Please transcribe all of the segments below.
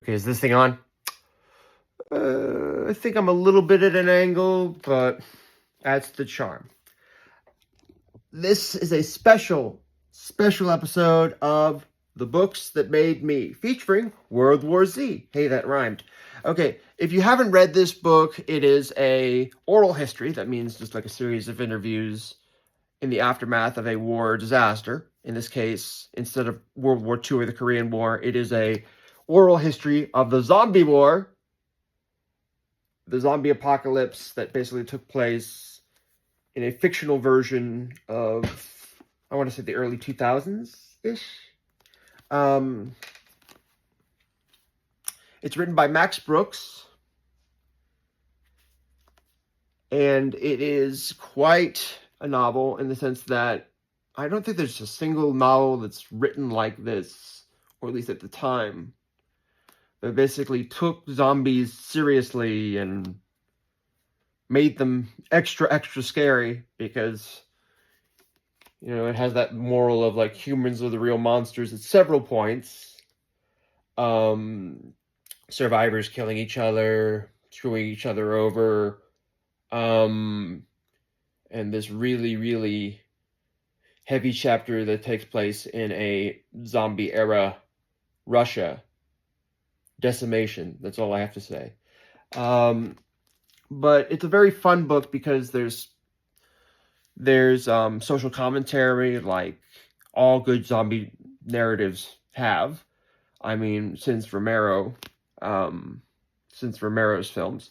Okay, is this thing on? I think I'm a little bit at an angle, but that's the charm. This is a special episode of The Books That Made Me, featuring World War Z. Hey, that rhymed. Okay, if you haven't read this book, it is a oral history. That means just like a series of interviews in the aftermath of a war disaster. In this case, instead of World War II or the Korean War, it is a oral history of the zombie war, the zombie apocalypse that basically took place in a fictional version of, I want to say, the early 2000s-ish. It's written by Max Brooks, and it is quite a novel in the sense that I don't think there's a single novel that's written like this, or at least at the time, that basically took zombies seriously and made them extra scary, because, you know, it has that moral of, like, humans are the real monsters at several points. Survivors killing each other, screwing each other over, and this really heavy chapter that takes place in a zombie era Russia. Decimation, that's all I have to say. But it's a very fun book because there's social commentary, like all good zombie narratives have. I mean, since Romero's films,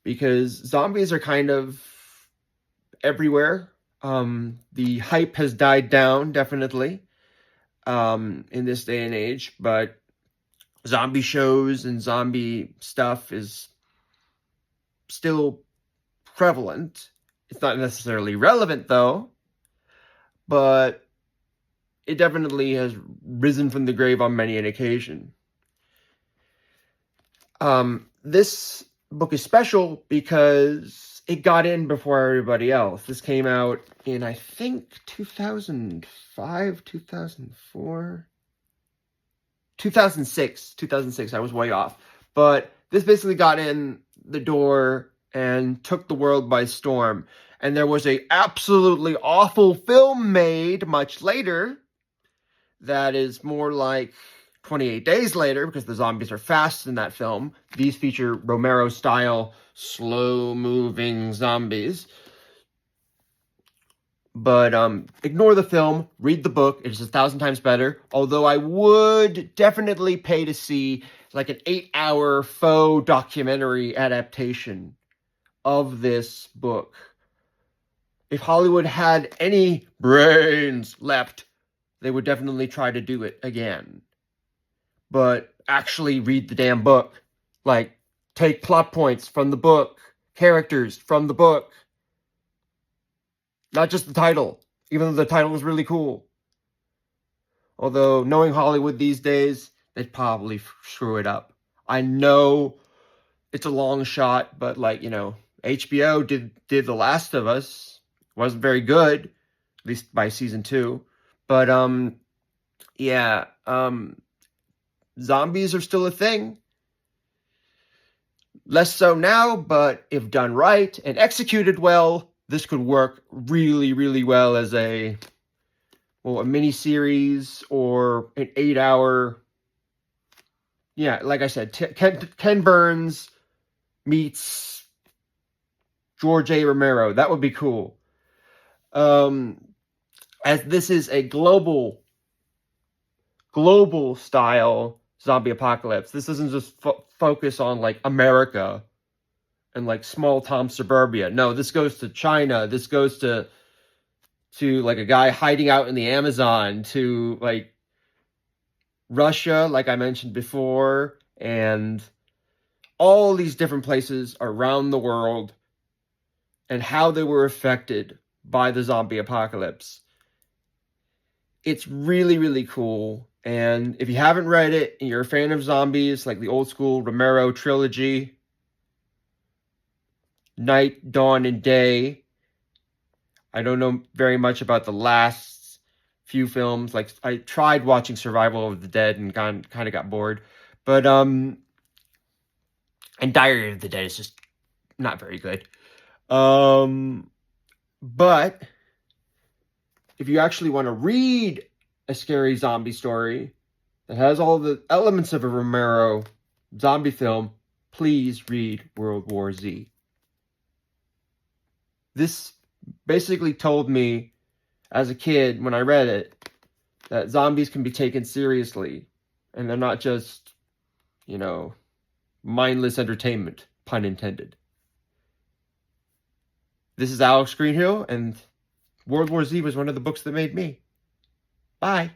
because zombies are kind of everywhere. The hype has died down, definitely, in this day and age, but zombie shows and zombie stuff is still prevalent. It's not necessarily relevant, though, but it definitely has risen from the grave on many an occasion. This book is special because it got in before everybody else. This came out in, I think, 2005, 2004, 2006. I was way off. But this basically got in the door and took the world by storm. And there was a absolutely awful film made much later that is more like 28 Days Later, because the zombies are fast in that film. These feature Romero-style, slow-moving zombies. But ignore the film, read the book. It's 1,000 times better. Although I would definitely pay to see like an 8-hour faux documentary adaptation of this book. If Hollywood had any brains left, they would definitely try to do it again. But actually read the damn book. Like, take plot points from the book, characters from the book. Not just the title, even though the title was really cool. Although, knowing Hollywood these days, they'd probably screw it up. I know it's a long shot, but, like, you know, HBO did The Last of Us. Wasn't very good, at least by season 2. But, yeah, zombies are still a thing. Less so now, but if done right and executed well, this could work really well as a mini-series or an 8-hour... Yeah, like I said, Ken Burns meets George A. Romero. That would be cool. As this is a global style zombie apocalypse. This doesn't just focus on, like, America and, like, small town suburbia. No, this goes to China. This goes to like a guy hiding out in the Amazon, to, like, Russia, like I mentioned before, and all these different places around the world and how they were affected by the zombie apocalypse. It's really cool. And if you haven't read it and you're a fan of zombies, like the old school Romero trilogy, Night, Dawn, and Day. I don't know very much about the last few films. Like, I tried watching Survival of the Dead and kind of got bored. But, and Diary of the Dead is just not very good. But if you actually want to read a scary zombie story that has all the elements of a Romero zombie film, please read World War Z. This basically told me, as a kid, when I read it, that zombies can be taken seriously, and they're not just, mindless entertainment, pun intended. This is Alex Greenhill, and World War Z was one of the books that made me. Bye.